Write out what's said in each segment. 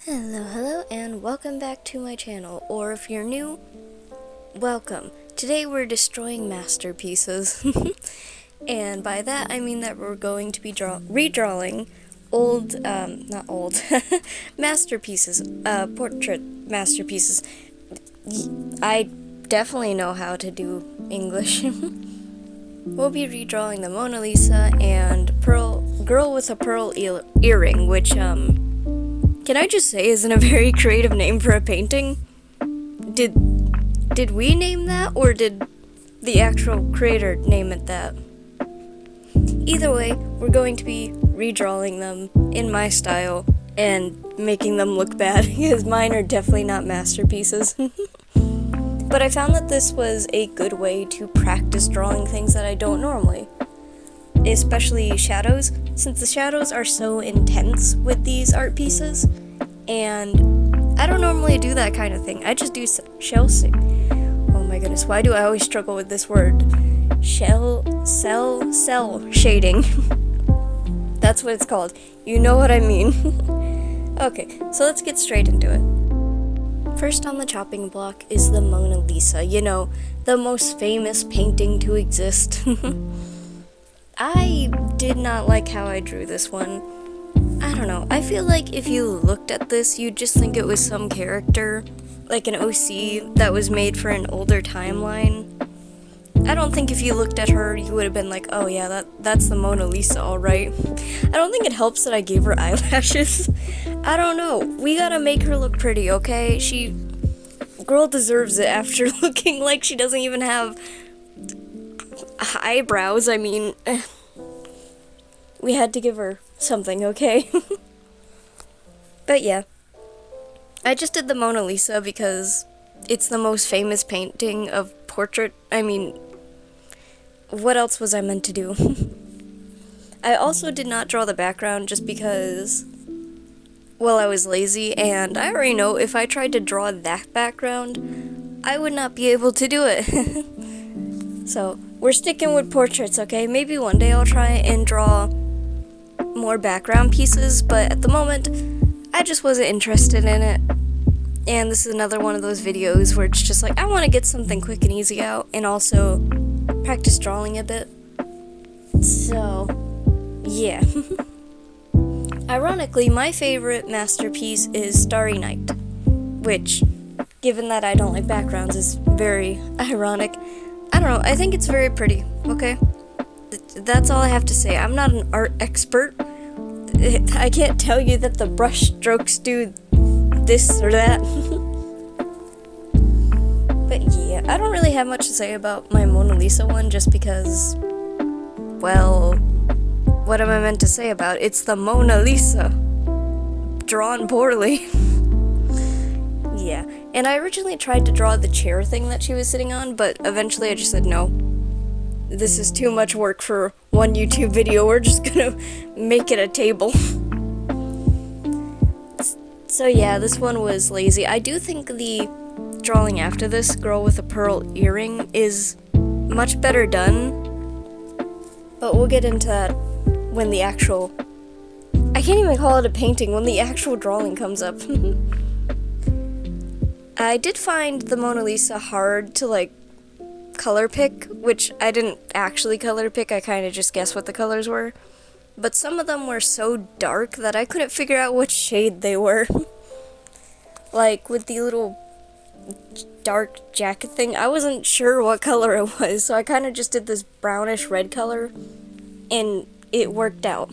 Hello, and welcome back to my channel, or if you're new, welcome. Today we're destroying masterpieces, and by that I mean that we're going to be redrawing masterpieces, portrait masterpieces. I definitely know how to do English. We'll be redrawing the Mona Lisa and Girl with a Pearl Earring, which, can I just say isn't a very creative name for a painting? Did we name that, or did the actual creator name it that? Either way, we're going to be redrawing them in my style and making them look bad, because mine are definitely not masterpieces. But I found that this was a good way to practice drawing things that I don't normally. Especially shadows, since the shadows are so intense with these art pieces, and I don't normally do that kind of thing. I just do cell why do I always struggle with this word? Cell shading. That's what it's called. You know what I mean. Okay, so let's get straight into it. First on the chopping block is the Mona Lisa, the most famous painting to exist. I did not like how I drew this one. I don't know, I feel like if you looked at this, you'd just think it was some character, like an OC that was made for an older timeline. I don't think if you looked at her, you would have been like, oh yeah, that's the Mona Lisa, alright. I don't think it helps that I gave her eyelashes. I don't know, we gotta make her look pretty, okay? Girl deserves it after looking like she doesn't even have eyebrows. I mean, we had to give her something, okay? But yeah, I just did the Mona Lisa because it's the most famous painting of portrait. I mean, what else was I meant to do? I also did not draw the background just because, well, I was lazy, and I already know if I tried to draw that background, I would not be able to do it. So, we're sticking with portraits, okay? Maybe one day I'll try and draw more background pieces, but at the moment, I just wasn't interested in it. And this is another one of those videos where it's just like, I want to get something quick and easy out, and also practice drawing a bit. So, yeah. Ironically, my favorite masterpiece is Starry Night, which, given that I don't like backgrounds, is very ironic. I don't know, I think it's very pretty, okay? That's all I have to say. I'm not an art expert. I can't tell you that the brush strokes do this or that. But yeah, I don't really have much to say about my Mona Lisa one, just because, well, what am I meant to say about it? It's the Mona Lisa. Drawn poorly. Yeah, and I originally tried to draw the chair thing that she was sitting on, but eventually I just said no. This is too much work for one YouTube video, we're just gonna make it a table. So yeah, this one was lazy. I do think the drawing after this, Girl with a Pearl Earring, is much better done, but we'll get into that when the actual... I can't even call it a painting, when the actual drawing comes up. I did find the Mona Lisa hard to, color pick, which I didn't actually color pick, I kind of just guessed what the colors were. But some of them were so dark that I couldn't figure out which shade they were. Like, with the little dark jacket thing, I wasn't sure what color it was, so I kind of just did this brownish red color, and it worked out.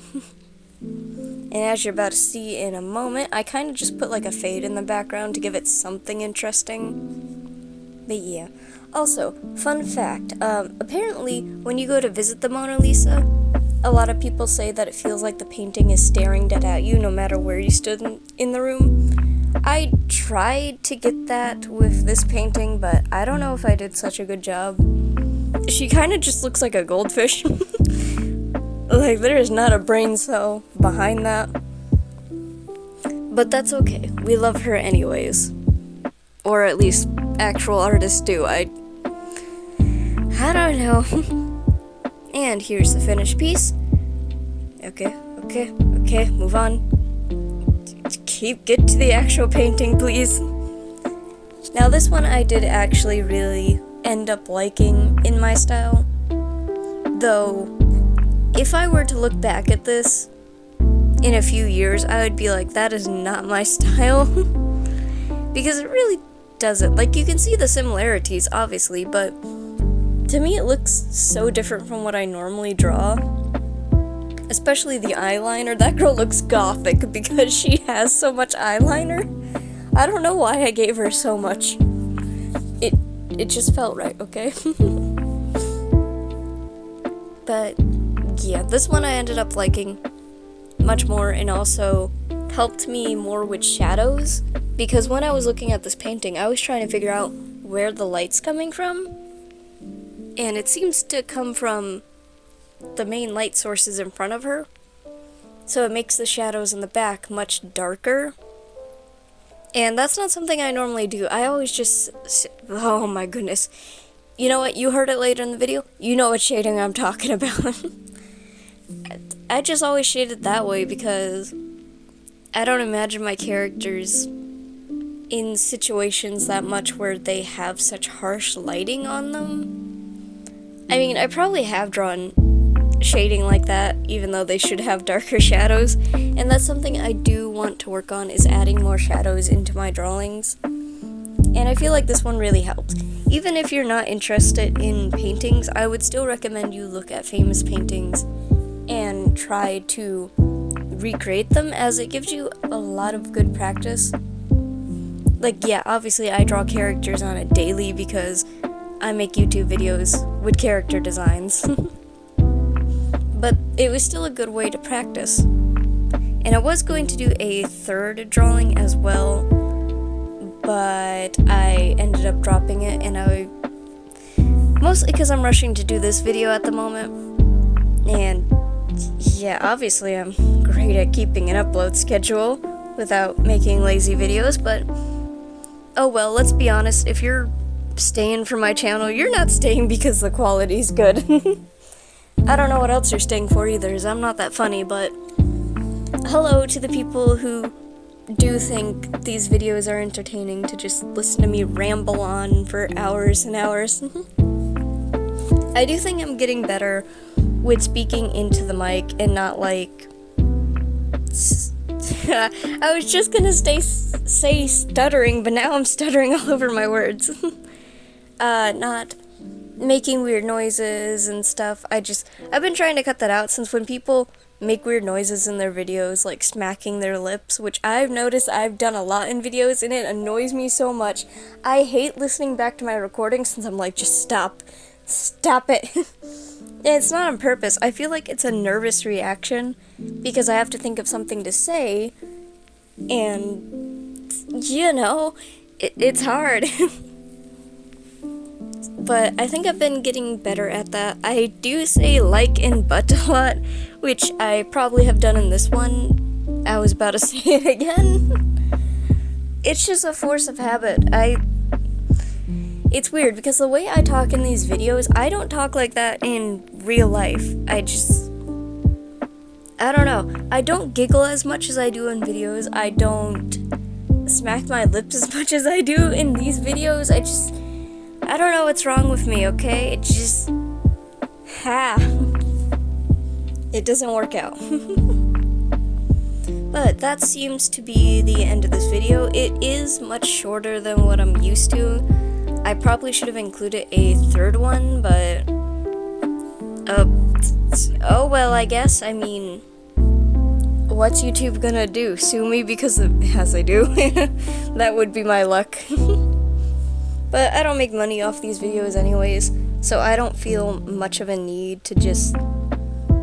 And as you're about to see in a moment, I kind of just put a fade in the background to give it something interesting. But yeah. Also, fun fact, apparently when you go to visit the Mona Lisa, a lot of people say that it feels like the painting is staring dead at you no matter where you stood in the room. I tried to get that with this painting, but I don't know if I did such a good job. She kind of just looks like a goldfish. There is not a brain cell behind that. But that's okay. We love her anyways. Or at least actual artists do. I don't know. And here's the finished piece. Okay, move on. get to the actual painting, please. Now this one I did actually really end up liking in my style. Though, if I were to look back at this in a few years, I would be like, that is not my style. Because it really doesn't. Like, you can see the similarities, obviously, but to me it looks so different from what I normally draw. Especially the eyeliner. That girl looks gothic because she has so much eyeliner. I don't know why I gave her so much. It just felt right, okay? But yeah, this one I ended up liking much more, and also helped me more with shadows, because when I was looking at this painting, I was trying to figure out where the light's coming from, and it seems to come from the main light sources in front of her, so it makes the shadows in the back much darker. And that's not something I normally do. I always just... Oh my goodness. You know what? You heard it later in the video. You know what shading I'm talking about. I just always shade it that way because I don't imagine my characters in situations that much where they have such harsh lighting on them. I mean, I probably have drawn shading like that, even though they should have darker shadows, and that's something I do want to work on, is adding more shadows into my drawings. And I feel like this one really helps. Even if you're not interested in paintings, I would still recommend you look at famous paintings and try to recreate them, as it gives you a lot of good practice. Like, yeah, obviously I draw characters on a daily because I make YouTube videos with character designs. But it was still a good way to practice. And I was going to do a third drawing as well, but I ended up dropping it, and mostly because I'm rushing to do this video at the moment. And yeah, obviously I'm great at keeping an upload schedule without making lazy videos, but oh well, let's be honest, if you're staying for my channel, you're not staying because the quality's good. I don't know what else you're staying for either, as I'm not that funny, but hello to the people who do think these videos are entertaining to just listen to me ramble on for hours and hours. I do think I'm getting better with speaking into the mic and not like... I was just gonna say stuttering, but now I'm stuttering all over my words. Not making weird noises and stuff. I've been trying to cut that out, since when people make weird noises in their videos, like smacking their lips, which I've noticed I've done a lot in videos, and it annoys me so much. I hate listening back to my recordings, since I'm like, just stop it. And it's not on purpose. I feel like it's a nervous reaction, because I have to think of something to say, and, you know, it's hard. But I think I've been getting better at that. I do say like and but a lot, which I probably have done in this one. I was about to say it again. It's just a force of habit. It's weird, because the way I talk in these videos, I don't talk like that in real life. I don't know. I don't giggle as much as I do in videos. I don't smack my lips as much as I do in these videos. I don't know what's wrong with me, okay? It just... It doesn't work out. But that seems to be the end of this video. It is much shorter than what I'm used to. I probably should have included a third one, but... oh well, I guess. I mean... what's YouTube gonna do? Sue me because of... as I do? That would be my luck. But I don't make money off these videos anyways, so I don't feel much of a need to just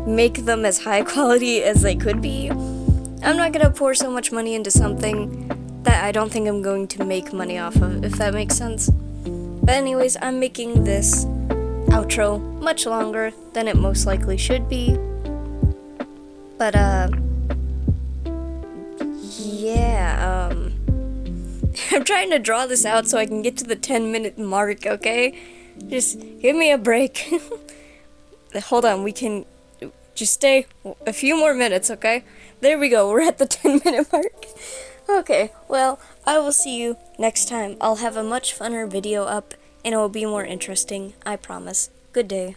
make them as high quality as they could be. I'm not gonna pour so much money into something that I don't think I'm going to make money off of, if that makes sense. But anyways, I'm making this outro much longer than it most likely should be. But, yeah, I'm trying to draw this out so I can get to the 10-minute mark, okay? Just give me a break. Hold on, we can Just stay a few more minutes, okay? There we go, we're at the 10-minute mark. Okay, well, I will see you next time. I'll have a much funner video up, and it will be more interesting, I promise. Good day.